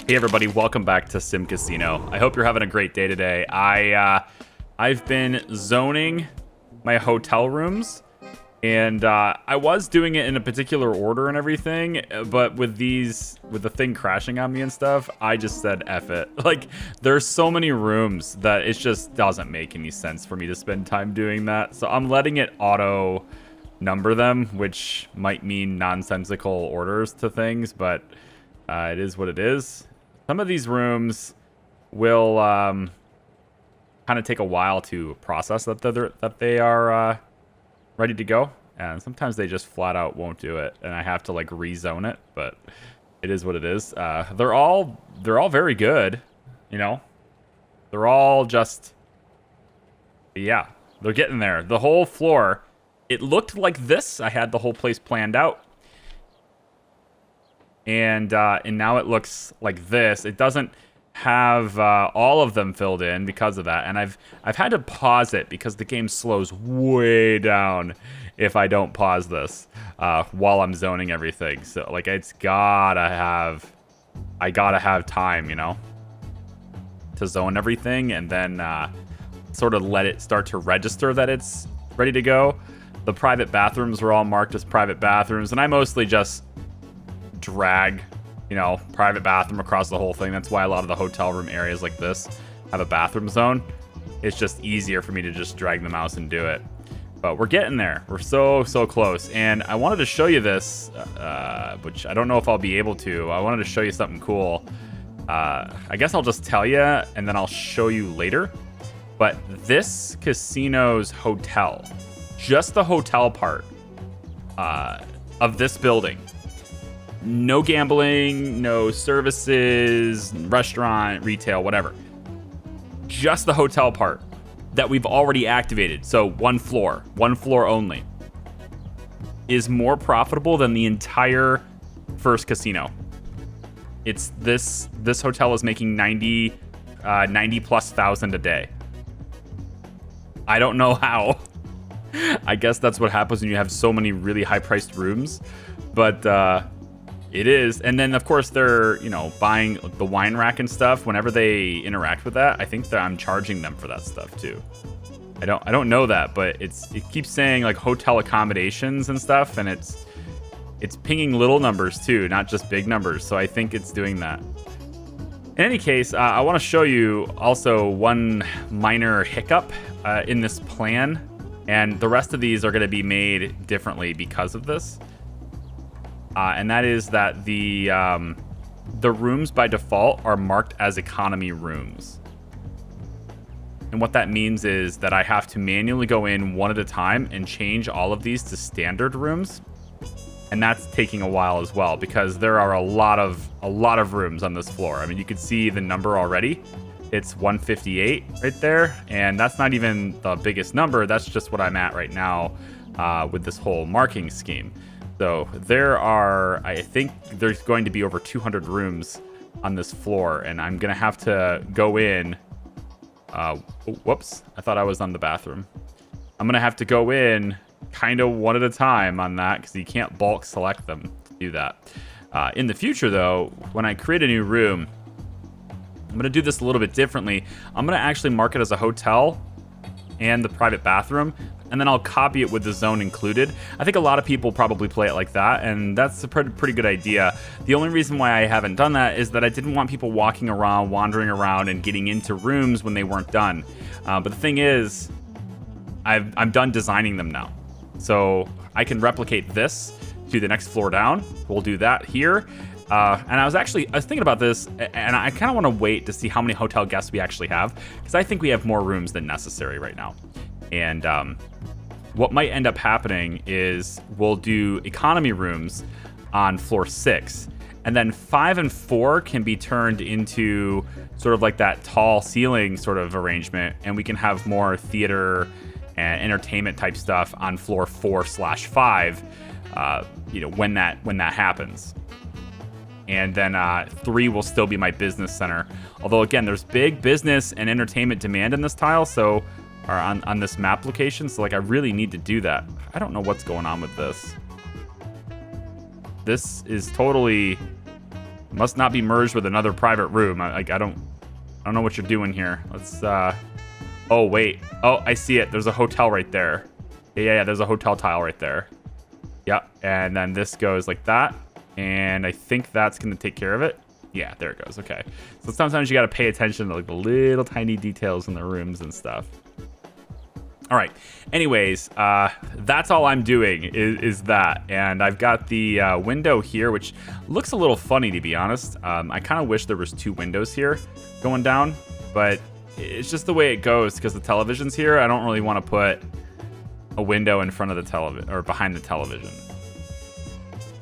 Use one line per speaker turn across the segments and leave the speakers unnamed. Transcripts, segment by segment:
Hey everybody, welcome back to SimCasino. I hope you're having a great day today. I've been zoning my hotel rooms, and I was doing it in a particular order and everything, but with the thing crashing on me and stuff, I just said F it. Like, there's so many rooms that it just doesn't make any sense for me to spend time doing that. So I'm letting it auto number them, which might mean nonsensical orders to things, but it is what it is. Some of these rooms will kind of take a while to process that they are ready to go, and sometimes they just flat out won't do it, and I have to like rezone it. But it is what it is. They're all very good, you know. They're all just, yeah, they're getting there. The whole floor, it looked like this. I had the whole place planned out. And now it looks like this. It doesn't have all of them filled in because of that. And I've had to pause it because the game slows way down if I don't pause this while I'm zoning everything. So like I gotta have time, you know, to zone everything, and then sort of let it start to register that it's ready to go. The private bathrooms were all marked as private bathrooms, and I mostly just drag, you know, private bathroom across the whole thing. That's why a lot of the hotel room areas like this have a bathroom zone. It's just easier for me to just drag the mouse and do it. But we're getting there. We're so close. And I wanted to show you this, which I don't know if I'll be able to. I wanted to show you something cool. I guess I'll just tell you and then I'll show you later. But this casino's hotel, just the hotel part of this building, no gambling, no services, restaurant, retail, whatever. Just the hotel part that we've already activated. So one floor only, is more profitable than the entire first casino. It's this hotel is making 90 plus thousand a day. I don't know how. I guess that's what happens when you have so many really high priced rooms, but it is. And then of course they're, you know, buying the wine rack and stuff. Whenever they interact with that, I think that I'm charging them for that stuff too. I don't know that, but it keeps saying like hotel accommodations and stuff, and it's pinging little numbers too, not just big numbers. So I think it's doing that. In any case, I want to show you also one minor hiccup in this plan, and the rest of these are going to be made differently because of this. And that is that the rooms by default are marked as economy rooms. And what that means is that I have to manually go in one at a time and change all of these to standard rooms. And that's taking a while as well, because there are a lot of rooms on this floor. I mean, you can see the number already. It's 158 right there, and that's not even the biggest number. That's just what I'm at right now with this whole marking scheme. So I think there's going to be over 200 rooms on this floor, and I'm going to have to go in. Whoops, I thought I was on the bathroom. I'm going to have to go in kind of one at a time on that, because you can't bulk select them to do that. In the future, though, when I create a new room, I'm going to do this a little bit differently. I'm going to actually mark it as a hotel and the private bathroom, and then I'll copy it with the zone included. I think a lot of people probably play it like that, and that's a pretty good idea. The only reason why I haven't done that is that I didn't want people walking around, wandering around, and getting into rooms when they weren't done. But the thing is, I'm done designing them now. So I can replicate this to the next floor down. We'll do that here. And I was thinking about this, and I kind of want to wait to see how many hotel guests we actually have, because I think we have more rooms than necessary right now. And what might end up happening is we'll do economy rooms on floor 6, and then 5 and 4 can be turned into sort of like that tall ceiling sort of arrangement, and we can have more theater and entertainment type stuff on floor 4/5. You know, when that happens. And then 3 will still be my business center. Although, again, there's big business and entertainment demand in this tile, or on this map location. So, like, I really need to do that. I don't know what's going on with this. This is totally Must not be merged with another private room. I don't know what you're doing here. Let's, oh, wait. Oh, I see it. There's a hotel right there. Yeah, there's a hotel tile right there. Yep, and then this goes like that. And I think that's going to take care of it. Yeah, there it goes. Okay. So sometimes you got to pay attention to like the little tiny details in the rooms and stuff. All right. Anyways, that's all I'm doing is that. And I've got the window here, which looks a little funny, to be honest. I kind of wish there was 2 windows here going down, but it's just the way it goes because the television's here. I don't really want to put a window in front of the television or behind the television.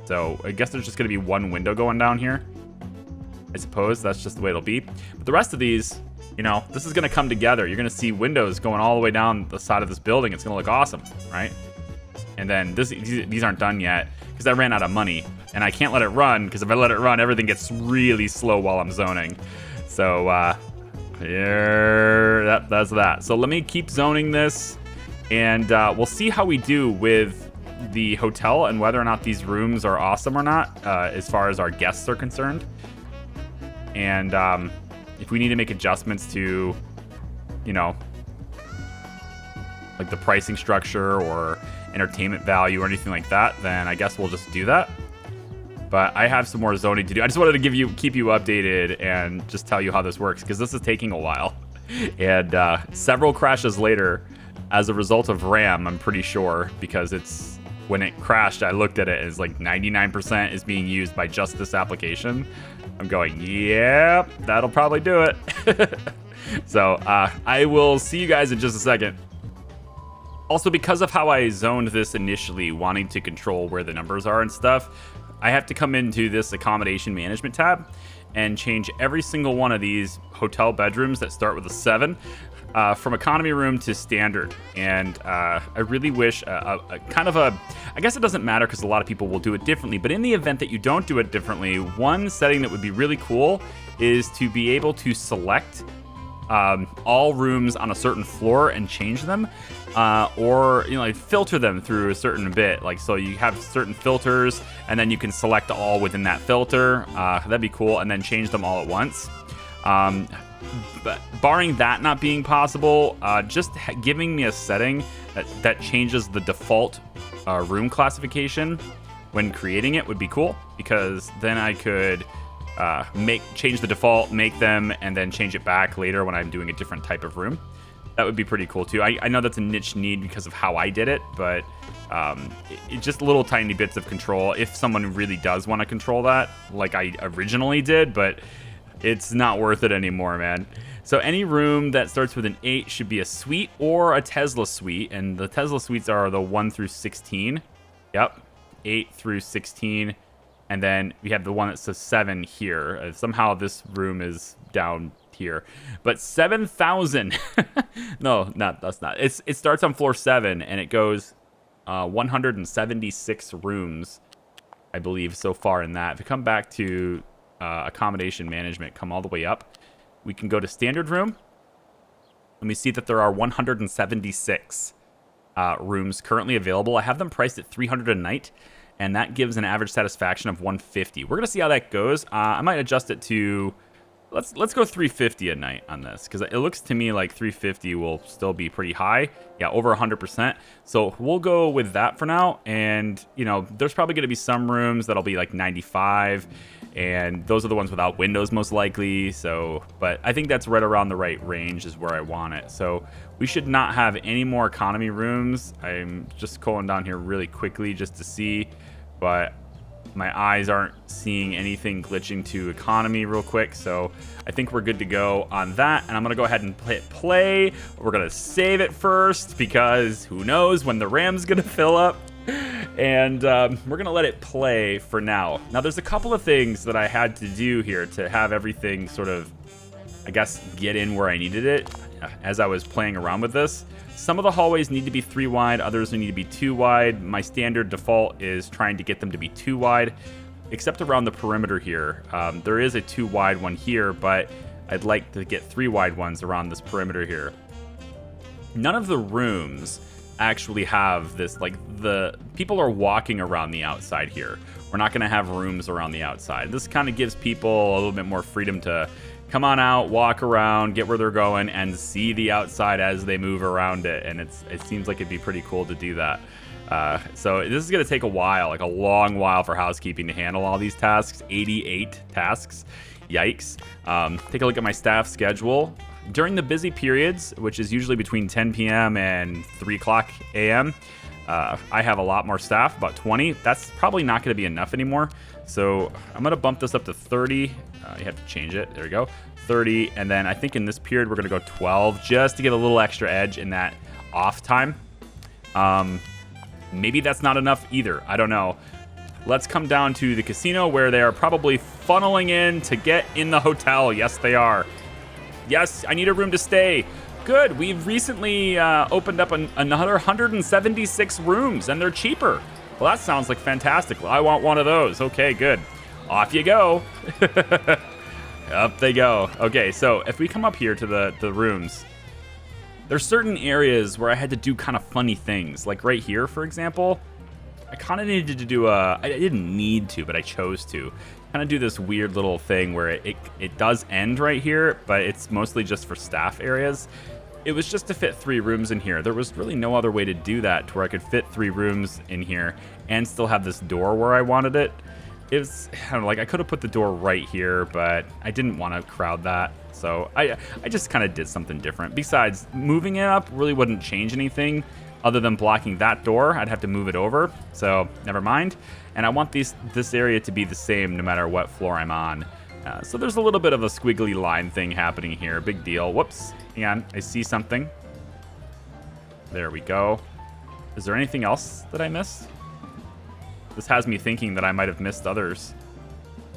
So I guess there's just going to be 1 window going down here. I suppose that's just the way it'll be. But the rest of these, you know, this is going to come together. You're going to see windows going all the way down the side of this building. It's going to look awesome, right? And then these aren't done yet because I ran out of money. And I can't let it run because if I let it run, everything gets really slow while I'm zoning. So here, that's that. So let me keep zoning this. And we'll see how we do with the hotel and whether or not these rooms are awesome or not as far as our guests are concerned. And if we need to make adjustments to, you know, like the pricing structure or entertainment value or anything like that, then I guess we'll just do that. But I have some more zoning to do. I just wanted to keep you updated and just tell you how this works because this is taking a while. And several crashes later as a result of RAM, I'm pretty sure, because it's when it crashed, I looked at it as like 99% is being used by just this application. I'm going, yep, that'll probably do it. So I will see you guys in just a second. Also, because of how I zoned this initially, wanting to control where the numbers are and stuff, I have to come into this accommodation management tab and change every single one of these hotel bedrooms that start with a 7 from economy room to standard. And I really wish I guess it doesn't matter because a lot of people will do it differently, but in the event that you don't do it differently, one setting that would be really cool is to be able to select all rooms on a certain floor and change them, or like filter them through a certain bit. Like, so you have certain filters and then you can select all within that filter. That'd be cool, and then change them all at once. But barring that not being possible, just giving me a setting that changes the default room classification when creating it would be cool, because then I could change the default, make them, and then change it back later when I'm doing a different type of room. That would be pretty cool too. I know that's a niche need because of how I did it, but just little tiny bits of control if someone really does want to control that like I originally did, but it's not worth it anymore, man. So any room that starts with an 8 should be a suite or a Tesla suite, and the Tesla suites are the 1 through 16. Yep, 8 through 16. And then we have the one that says 7 here. Somehow this room is down here. But 7,000. No, that's not. It starts on floor 7, and it goes 176 rooms, I believe, so far in that. If we come back to accommodation management, come all the way up, we can go to standard room, and we see that there are 176 rooms currently available. I have them priced at $300 a night, and that gives an average satisfaction of 150. We're gonna see how that goes. I might adjust it to let's go 350 a night on this, because it looks to me like 350 will still be pretty high. Yeah, over 100%. So we'll go with that for now. And you know, there's probably gonna be some rooms that'll be like 95, and those are the ones without windows most likely. So, but I think that's right around the right range is where I want it. So we should not have any more economy rooms. I'm just going down here really quickly just to see, but my eyes aren't seeing anything glitching to economy real quick. So I think we're good to go on that. And I'm gonna go ahead and hit play. We're gonna save it first because who knows when the RAM's gonna fill up. And we're gonna let it play for now. Now there's a couple of things that I had to do here to have everything sort of, I guess, get in where I needed it as I was playing around with this. Some of the hallways need to be 3 wide, others need to be 2 wide. My standard default is trying to get them to be 2 wide, except around the perimeter here. There is a 2 wide one here, but I'd like to get 3 wide ones around this perimeter here. None of the rooms actually have this, like, the people are walking around the outside here, We're not going to have rooms around the outside. This kind of gives people a little bit more freedom to come on out, walk around, get where they're going, and see the outside as they move around it. And it seems like it'd be pretty cool to do that. So this is going to take a while, like a long while for housekeeping to handle all these tasks. 88 tasks. Yikes. Take a look at my staff schedule. During the busy periods, which is usually between 10 p.m. and 3 o'clock a.m., I have a lot more staff, about 20. That's probably not going to be enough anymore. So I'm going to bump this up to 30. You have to change it. There we go. 30. And then I think in this period, we're going to go 12 just to give a little extra edge in that off time. Maybe that's not enough either. I don't know. Let's come down to the casino where they are probably funneling in to get in the hotel. Yes, they are. Yes, I need a room to stay. Good. We've recently opened up another 176 rooms, and they're cheaper. Well, that sounds like fantastic. Well, I want one of those. Okay, good. Off you go. Up they go. Okay, so if we come up here to the rooms, there's certain areas where I had to do kind of funny things. Like right here, for example, I kind of needed to do I didn't need to, but I chose to. Kind of do this weird little thing where it does end right here, but it's mostly just for staff areas. It was just to fit 3 rooms in here. There was really no other way to do that to where I could fit 3 rooms in here and still have this door where I wanted it. It was, I don't know, like I could have put the door right here, but I didn't want to crowd that. So I just kind of did something different. Besides, moving it up really wouldn't change anything other than blocking that door. I'd have to move it over, so never mind. And I want this area to be the same no matter what floor I'm on. So there's a little bit of a squiggly line thing happening here. Big deal. Whoops. Hang on. I see something. There we go. Is there anything else that I missed? This has me thinking that I might have missed others.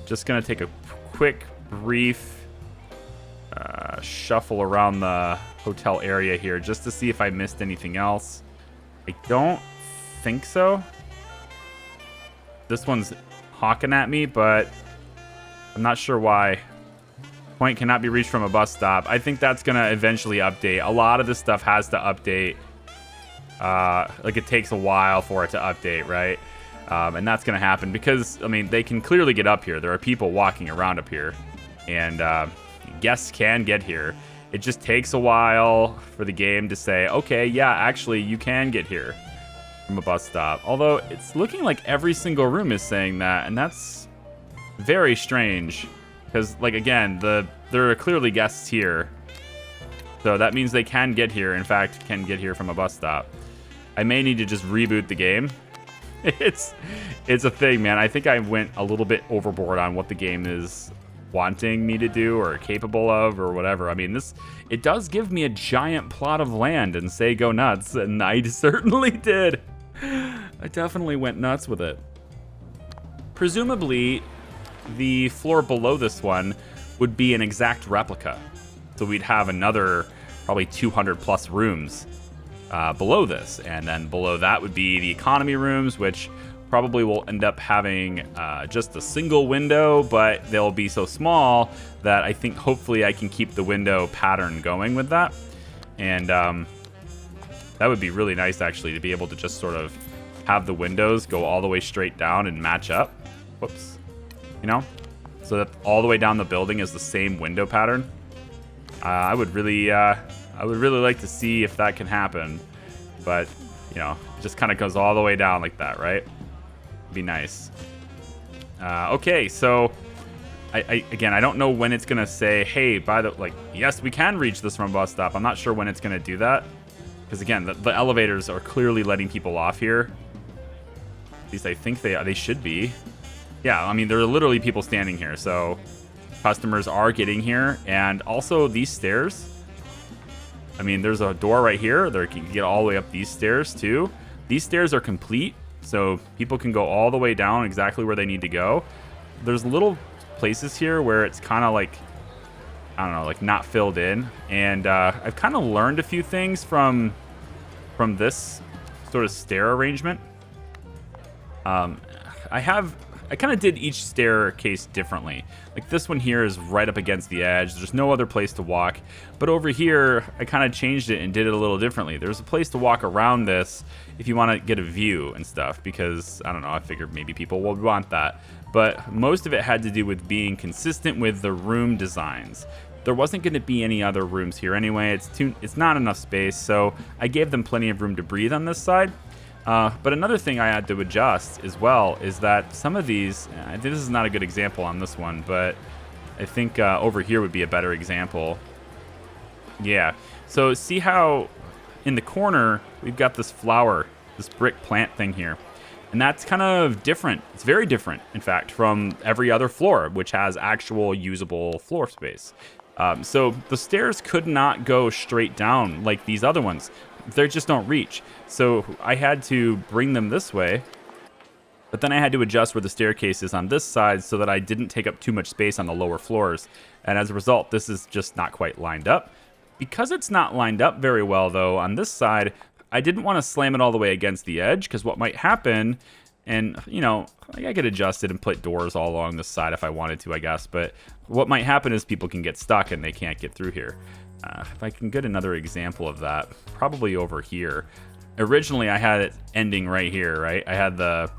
Just going to take a quick, brief shuffle around the hotel area here just to see if I missed anything else. I don't think so. This one's hawking at me, but I'm not sure why. Point cannot be reached from a bus stop. I think that's going to eventually update. A lot of this stuff has to update. Like it takes a while for it to update, right? And that's going to happen because, I mean, they can clearly get up here. There are people walking around up here. And guests can get here. It just takes a while for the game to say, okay, yeah, actually, you can get here from a bus stop. Although it's looking like every single room is saying that, and that's very strange. Because, like, again, there are clearly guests here. So that means they can get here. In fact, can get here from a bus stop. I may need to just reboot the game. It's a thing, man. I think I went a little bit overboard on what the game is wanting me to do or capable of or whatever. I mean, it does give me a giant plot of land and say go nuts, and I certainly did. I definitely went nuts with it. Presumably, the floor below this one would be an exact replica. So we'd have another probably 200 plus rooms below this. And then below that would be the economy rooms, which probably will end up having just a single window, but they'll be so small that I think hopefully I can keep the window pattern going with that. And that would be really nice, actually, to be able to just sort of have the windows go all the way straight down and match up. Whoops. You know? So that all the way down the building is the same window pattern. I would really like to see if that can happen. But, you know, it just kind of goes all the way down like that, right? Be nice. Okay, so again, I don't know when it's gonna say, hey, yes, we can reach this from a bus stop. I'm not sure when it's gonna do that, because again, the elevators are clearly letting people off here. At least I think they should be. Yeah, I mean, there are literally people standing here, so customers are getting here. And also these stairs, I mean, there's a door right here. They can get all the way up these stairs too. These stairs are complete, so people can go all the way down exactly where they need to go. There's little places here where it's kind of like, I don't know, like not filled in. And I've kind of learned a few things from this sort of stair arrangement. I have I kind of did each staircase differently. Like this one here is right up against the edge. There's no other place to walk. But over here, I kind of changed it and did it a little differently. There's a place to walk around this if you want to get a view and stuff, because, I don't know, I figured maybe people would want that. But most of it had to do with being consistent with the room designs. There wasn't going to be any other rooms here anyway. It's not enough space, so I gave them plenty of room to breathe on this side. But another thing I had to adjust as well is that some of these, this is not a good example on this one, but I think over here would be a better example. Yeah, so see how in the corner we've got this flower, this brick plant thing here. And that's kind of different. It's very different, in fact, from every other floor, which has actual usable floor space. So the stairs could not go straight down like these other ones. They just don't reach. So I had to bring them this way, but then I had to adjust where the staircase is on this side so that I didn't take up too much space on the lower floors. And as a result, this is just not quite lined up. Because it's not lined up very well, though, on this side, I didn't want to slam it all the way against the edge, because what might happen, and, you know, I could adjust it and put doors all along this side if I wanted to, I guess, but what might happen is people can get stuck and they can't get through here. If I can get another example of that, probably over here. Originally, I had it ending right here, right? I had the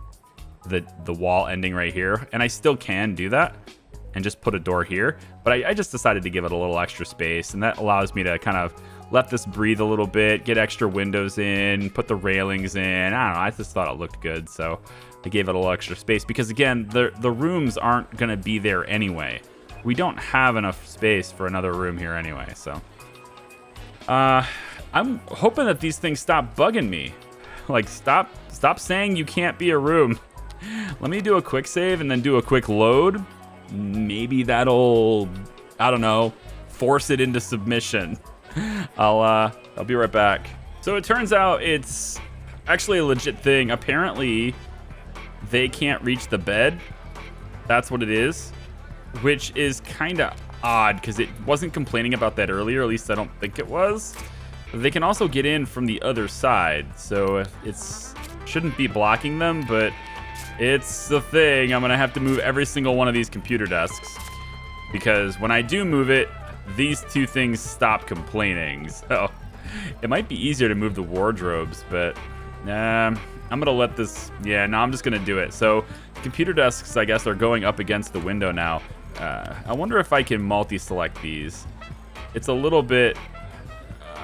wall ending right here, and I still can do that and just put a door here, but I just decided to give it a little extra space, and that allows me to kind of let this breathe a little bit, get extra windows in, put the railings in. I don't know, I just thought it looked good, so I gave it a little extra space, because again, the rooms aren't going to be there anyway. We don't have enough space for another room here anyway, so I'm hoping that these things stop bugging me. Like, stop saying you can't be a room. Let me do a quick save and then do a quick load. Maybe that'll, I don't know, force it into submission. I'll be right back. So it turns out it's actually a legit thing. Apparently, they can't reach the bed. That's what it is, which is kind of odd because it wasn't complaining about that earlier. At least I don't think it was. They can also get in from the other side, so it's shouldn't be blocking them, but it's the thing. I'm gonna have to move every single one of these computer desks, because when I do move it, these two things stop complaining. So it might be easier to move the wardrobes, but I'm gonna let this. Yeah, no, I'm just gonna do it. So computer desks, I guess, are going up against the window now. I wonder if I can multi-select these. It's a little bit.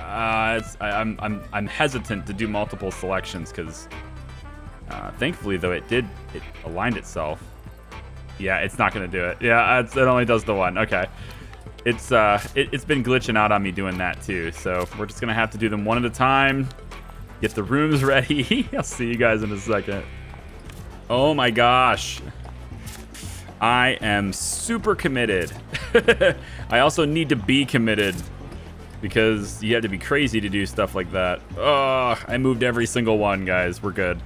I'm hesitant to do multiple selections because, thankfully, though, it aligned itself. Yeah, it's not gonna do it. Yeah, it only does the one. Okay, it's been glitching out on me doing that too. So we're just gonna have to do them one at a time. Get the rooms ready. I'll see you guys in a second. Oh my gosh. I am super committed. I also need to be committed, because you have to be crazy to do stuff like that. Oh, I moved every single one, guys. We're good.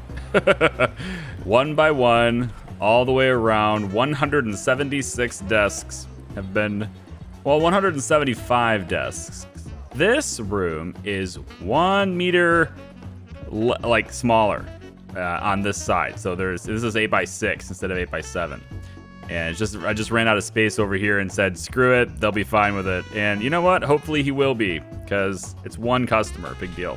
One by one, all the way around. 176 desks have been, well, 175 desks. This room is 1 meter like smaller on this side. So this is 8x6 instead of 8x7. And I just ran out of space over here and said, screw it, they'll be fine with it. And you know what? Hopefully he will be, because it's one customer, big deal.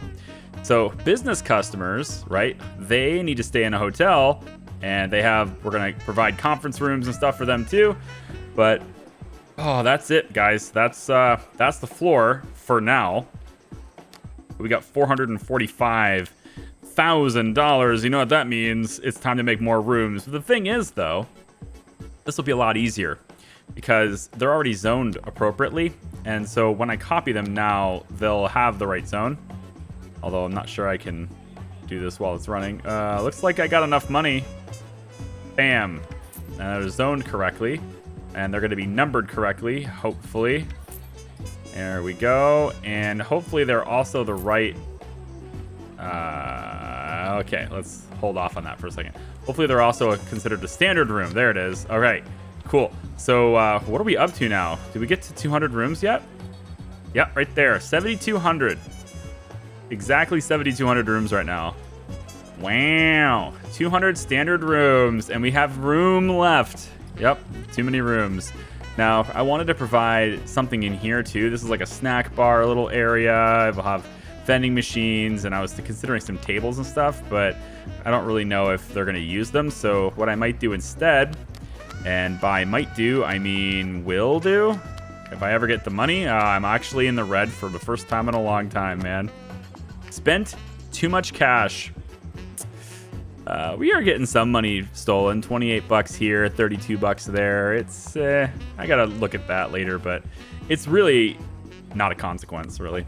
So business customers, right? They need to stay in a hotel, and we're gonna provide conference rooms and stuff for them too. But oh, that's it, guys. That's the floor for now. We got $445,000. You know what that means? It's time to make more rooms. The thing is, though, this will be a lot easier because they're already zoned appropriately, and so when I copy them now, they'll have the right zone. Although I'm not sure I can do this while it's running. Looks like I got enough money. Bam. And they're zoned correctly, and they're going to be numbered correctly, hopefully. There we go. And hopefully they're also the right... okay, let's hold off on that for a second. Hopefully they're also considered a standard room. There it is. All right, cool. So what are we up to now? Did we get to 200 rooms yet? Yep, right there. 7,200. Exactly 7,200 rooms right now. Wow. 200 standard rooms, and we have room left. Yep, too many rooms. Now, I wanted to provide something in here, too. This is like a snack bar, a little area. We'll have vending machines, and I was considering some tables and stuff, but I don't really know if they're going to use them. So what I might do instead, and by might do, I mean will do. If I ever get the money, I'm actually in the red for the first time in a long time, man. Spent too much cash. We are getting some money stolen. 28 bucks here, 32 bucks there. It's, I gotta look at that later, but it's really not a consequence, really.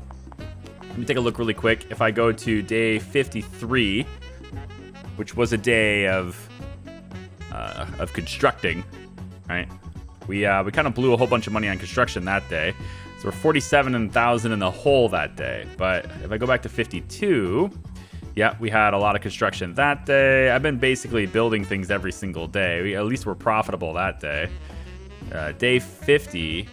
Let me take a look really quick. If I go to day 53, which was a day of constructing, right? We kind of blew a whole bunch of money on construction that day. So we're 47,000 in the hole that day. But if I go back to 52, yeah, we had a lot of construction that day. I've been basically building things every single day. At least we're profitable that day. Day 50,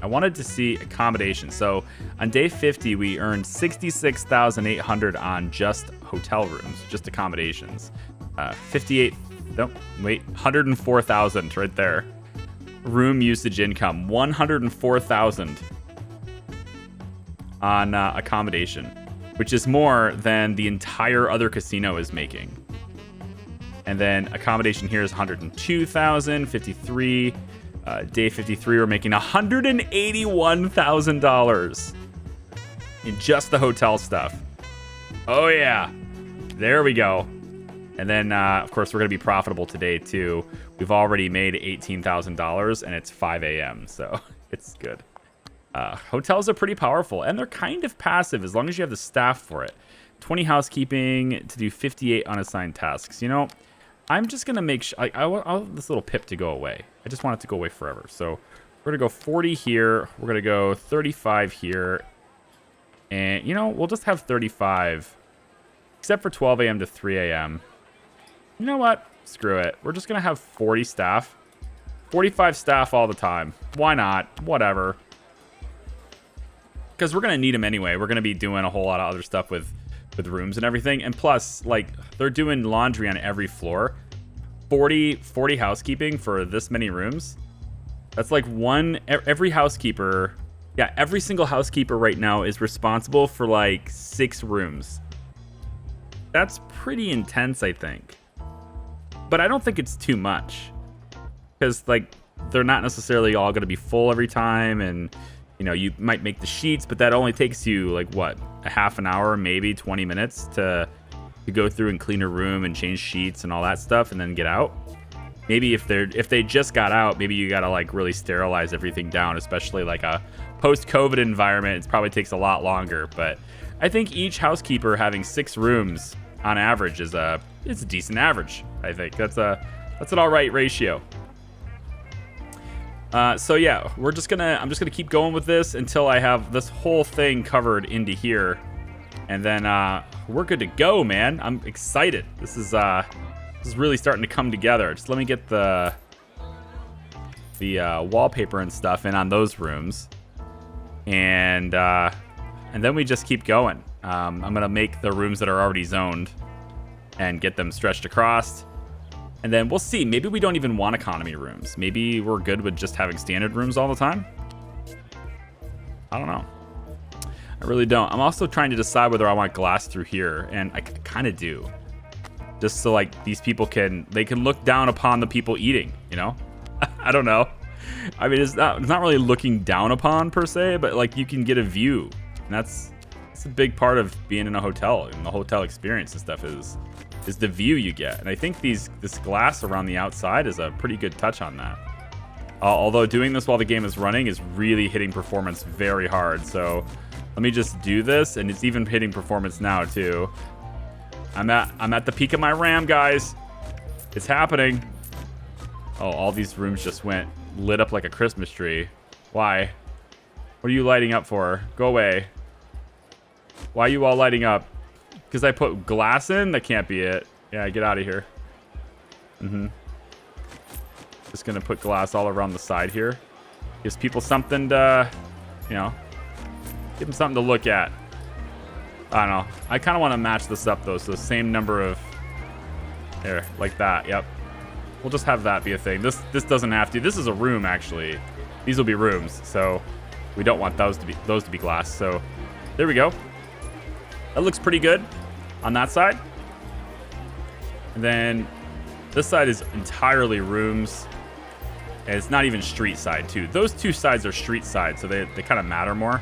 I wanted to see accommodation. So on day 50, we earned 66,800 on just hotel rooms, just accommodations. 104,000 right there. Room usage income, 104,000 on accommodation, which is more than the entire other casino is making. And then accommodation here is 102,000, 53. Day 53, we're making $181,000 in just the hotel stuff. Oh yeah, there we go. And then, of course, we're going to be profitable today, too. We've already made $18,000, and it's 5 a.m., so it's good. Hotels are pretty powerful, and they're kind of passive as long as you have the staff for it. 20 housekeeping to do 58 unassigned tasks. You know, I'm just going to make sure... I want this little pip to go away. I just want it to go away forever. So we're going to go 40 here. We're going to go 35 here. And, you know, we'll just have 35, except for 12 a.m. to 3 a.m., You know what? Screw it. We're just going to have 40 staff. 45 staff all the time. Why not? Whatever. Because we're going to need them anyway. We're going to be doing a whole lot of other stuff with rooms and everything. And plus, like, they're doing laundry on every floor. 40 housekeeping for this many rooms. That's like every housekeeper. Yeah, every single housekeeper right now is responsible for like 6 rooms. That's pretty intense, I think. But I don't think it's too much, because like they're not necessarily all going to be full every time, and you know, you might make the sheets, but that only takes you like what, a half an hour, maybe 20 minutes to go through and clean a room and change sheets and all that stuff, and then get out. Maybe if they just got out, maybe you got to like really sterilize everything down, especially like a post-COVID environment. It probably takes a lot longer, but I think each housekeeper having 6 rooms on average is it's a decent average. I think that's an all right ratio. So yeah, I'm just gonna keep going with this until I have this whole thing covered into here, and then we're good to go, man. I'm excited. This is really starting to come together. Just let me get the wallpaper and stuff in on those rooms, and then we just keep going. I'm gonna make the rooms that are already zoned and get them stretched across. And then we'll see. Maybe we don't even want economy rooms. Maybe we're good with just having standard rooms all the time. I don't know. I really don't. I'm also trying to decide whether I want glass through here, and I kind of do. Just so like these people can look down upon the people eating, you know? I don't know. I mean, it's not really looking down upon per se, but like you can get a view. And that's a big part of being in a hotel, and the hotel experience and stuff is the view you get. And I think this glass around the outside is a pretty good touch on that. Although doing this while the game is running is really hitting performance very hard. So let me just do this, and it's even hitting performance now too. I'm at the peak of my RAM, guys. It's happening. Oh, all these rooms just went lit up like a Christmas tree. Why? What are you lighting up for? Go away. Why are you all lighting up? Because I put glass in? That can't be it. Yeah, get out of here. Just gonna put glass all around the side here. Gives people something to, you know, give them something to look at. I don't know. I kind of want to match this up, though. So the same number of... There, like that. Yep. We'll just have that be a thing. This doesn't have to. This is a room, actually. These will be rooms. So we don't want those to be glass. So there we go. That looks pretty good on that side. And then this side is entirely rooms. And it's not even street side, too. Those two sides are street side, so they kind of matter more.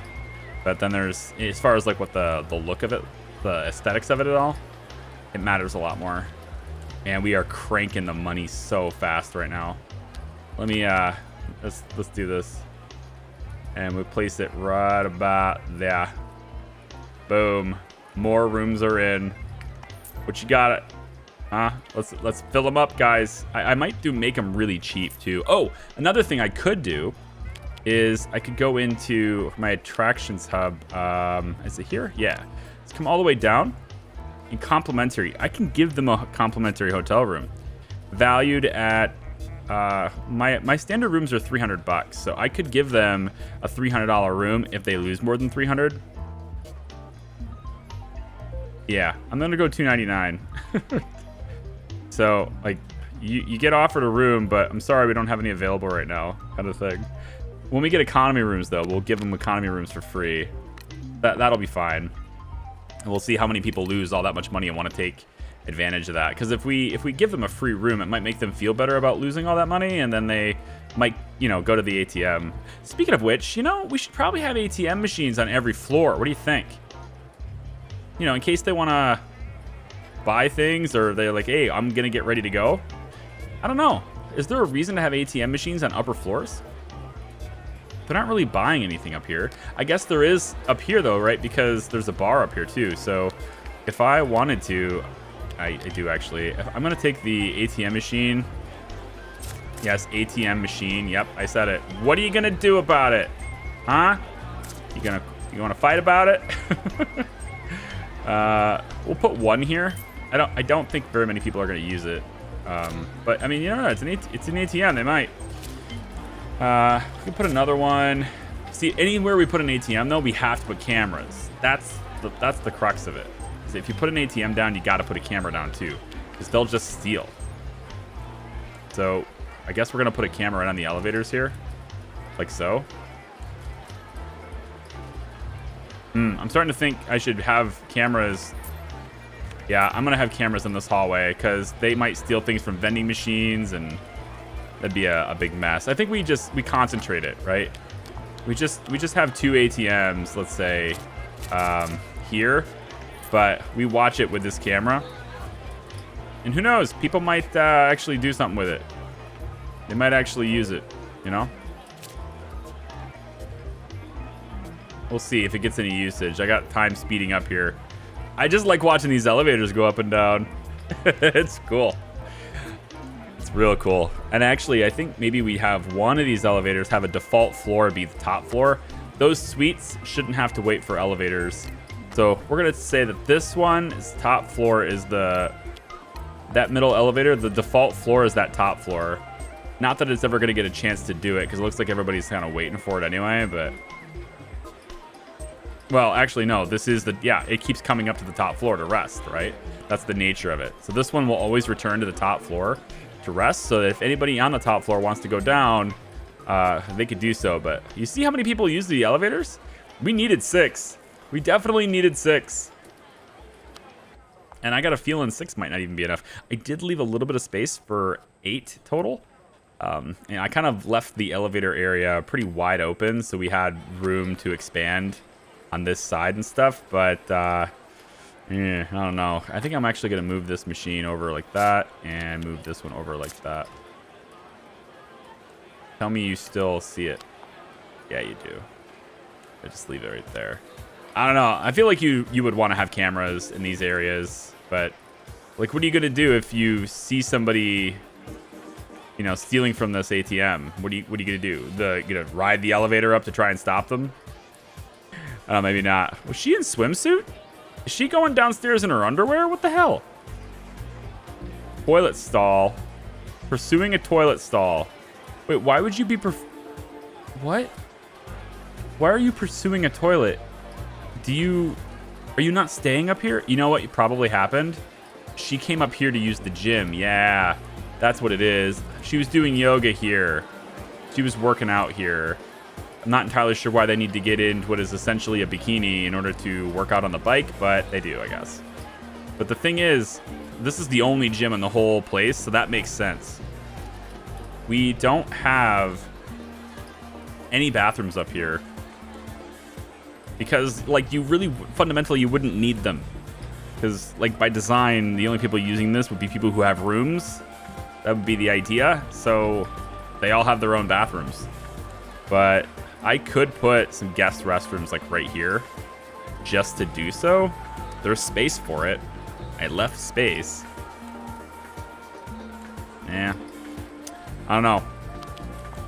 But then there's, as far as like what the look of it, the aesthetics of it at all, it matters a lot more. And we are cranking the money so fast right now. Let me, let's do this. And we place it right about there. Boom. More rooms are in. What you got? Huh? Let's fill them up, guys. I might make them really cheap too. Oh, another thing I could do is I could go into my attractions hub. Is it here? Yeah. Let's come all the way down. And complimentary. I can give them a complimentary hotel room. Valued at my standard rooms are $300, so I could give them a $300 room if they lose more than 300. Yeah, I'm gonna go $299. So like you get offered a room, but I'm sorry we don't have any available right now, kind of thing. When we get economy rooms though, we'll give them economy rooms for free. That'll be fine. And we'll see how many people lose all that much money and want to take advantage of that. Because if we give them a free room, it might make them feel better about losing all that money, and then they might, go to the ATM. Speaking of which, we should probably have ATM machines on every floor. What do you think? In case they want to buy things, or they're like, hey, I'm going to get ready to go. I don't know. Is there a reason to have ATM machines on upper floors? They're not really buying anything up here. I guess there is up here, though, right? Because there's a bar up here, too. So if I wanted to, I do, actually. I'm going to take the ATM machine. Yes, ATM machine. Yep, I said it. What are you going to do about it? Huh? You want to fight about it? We'll put one here. I don't think very many people are going to use it. But, I mean, it's an ATM. They might. We can put another one. See, anywhere we put an ATM, though, we have to put cameras. That's the crux of it. So if you put an ATM down, you got to put a camera down, too. Because they'll just steal. So, I guess we're going to put a camera right on the elevators here. Like so. I'm starting to think I should have cameras. Yeah, I'm going to have cameras in this hallway, because they might steal things from vending machines, and that'd be a big mess. I think we concentrate it, right? We just have two ATMs, let's say, here, but we watch it with this camera. And who knows? People might actually do something with it. They might actually use it, We'll see if it gets any usage. I got time speeding up here. I just like watching these elevators go up and down. It's cool. Real cool. And actually, I think maybe we have one of these elevators have a default floor be the top floor. Those suites shouldn't have to wait for elevators. So we're going to say that this one is top floor is that middle elevator. The default floor is that top floor. Not that it's ever going to get a chance to do it, because it looks like everybody's kind of waiting for it anyway, but... Well, actually, no. This is it keeps coming up to the top floor to rest, right? That's the nature of it. So this one will always return to the top floor to rest, so that if anybody on the top floor wants to go down, they could do so. But you see how many people use the elevators? We needed 6. We definitely needed 6. And I got a feeling 6 might not even be enough. I did leave a little bit of space for 8 total. And I kind of left the elevator area pretty wide open, so we had room to expand on this side and stuff. But I don't know. I think I'm actually going to move this machine over like that and move this one over like that. Tell me you still see it. Yeah, you do. I just leave it right there. I don't know. I feel like you would want to have cameras in these areas, but like, what are you going to do if you see somebody, stealing from this ATM? What are you going to do? You going to ride the elevator up to try and stop them? Maybe not. Was she in swimsuit? Is she going downstairs in her underwear? What the hell? Toilet stall. Pursuing a toilet stall. Wait, why would you be what? Why are you pursuing a toilet? Do you Are you not staying up here? You know what probably happened? She came up here to use the gym. Yeah, that's what it is. She was doing yoga here. She was working out here. I'm not entirely sure why they need to get into what is essentially a bikini in order to work out on the bike, but they do, I guess. But the thing is, this is the only gym in the whole place, so that makes sense. We don't have any bathrooms up here. Because, like, you really, fundamentally, you wouldn't need them. Because, like, by design, the only people using this would be people who have rooms. That would be the idea. So, they all have their own bathrooms. But I could put some guest restrooms, like, right here. Just to do so. There's space for it. I left space. Yeah. I don't know.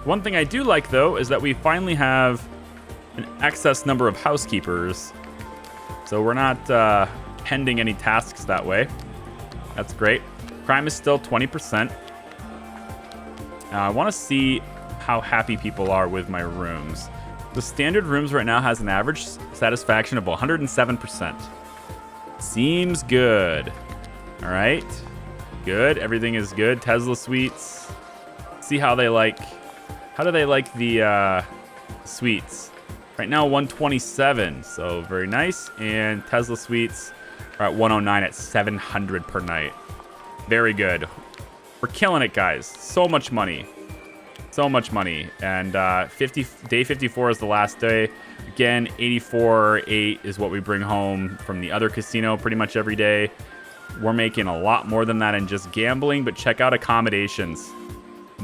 One thing I do like, though, is that we finally have an excess number of housekeepers. So we're not pending any tasks that way. That's great. Crime is still 20%. I want to see how happy people are with my rooms. The standard rooms right now has an average satisfaction of 107%. Seems good. All right. Good. Everything is good. Tesla suites. See how they like. How do they like the suites? Right now, 127. So very nice. And Tesla suites are at 109 at 700 per night. Very good. We're killing it, guys. So much money. So much money. And day 54 is the last day. Again, 84.8 is what we bring home from the other casino pretty much every day. We're making a lot more than that in just gambling, but check out accommodations.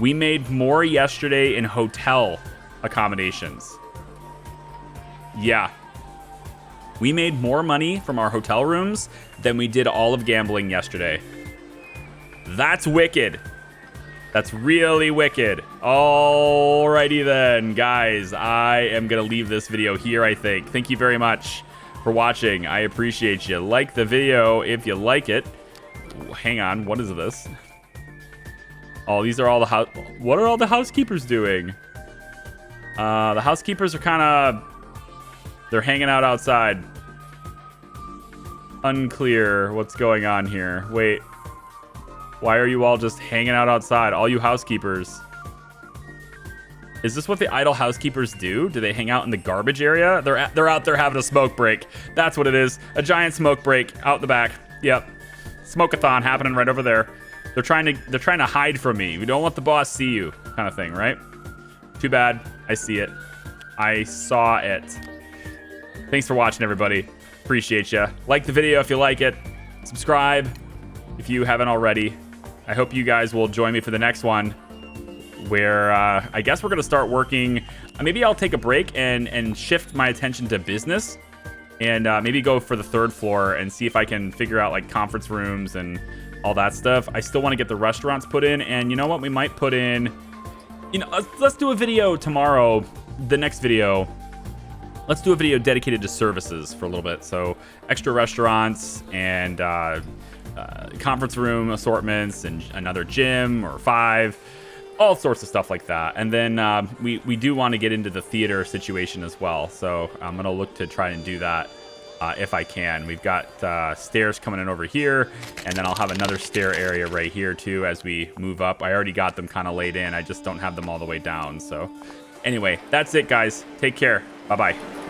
We made more yesterday in hotel accommodations. Yeah. We made more money from our hotel rooms than we did all of gambling yesterday. That's wicked. That's really wicked. Alrighty then, guys. I am going to leave this video here, I think. Thank you very much for watching. I appreciate you. Like the video if you like it. Hang on. What is this? Oh, these are all the what are all the housekeepers doing? The housekeepers are kind of... They're hanging out outside. Unclear what's going on here. Wait. Why are you all just hanging out outside? All you housekeepers. Is this what the idle housekeepers do? Do they hang out in the garbage area? They're out there having a smoke break. That's what it is. A giant smoke break out the back. Yep. Smoke-a-thon happening right over there. They're trying to hide from me. We don't want the boss see you, kind of thing, right? Too bad. I see it. I saw it. Thanks for watching, everybody. Appreciate you. Like the video if you like it. Subscribe if you haven't already. I hope you guys will join me for the next one, where I guess we're going to start working. Maybe I'll take a break and shift my attention to business, and maybe go for the third floor and see if I can figure out like conference rooms and all that stuff. I still want to get the restaurants put in, and you know what? We might put in, you know, let's do a video tomorrow. The next video, let's do a video dedicated to services for a little bit. So extra restaurants and conference room assortments and another gym or 5, all sorts of stuff like that. And then we do want to get into the theater situation as well. So I'm going to look to try and do that if I can. We've got stairs coming in over here, and then I'll have another stair area right here too as we move up. I already got them kind of laid in. I just don't have them all the way down. So anyway, that's it, guys. Take care. Bye-bye.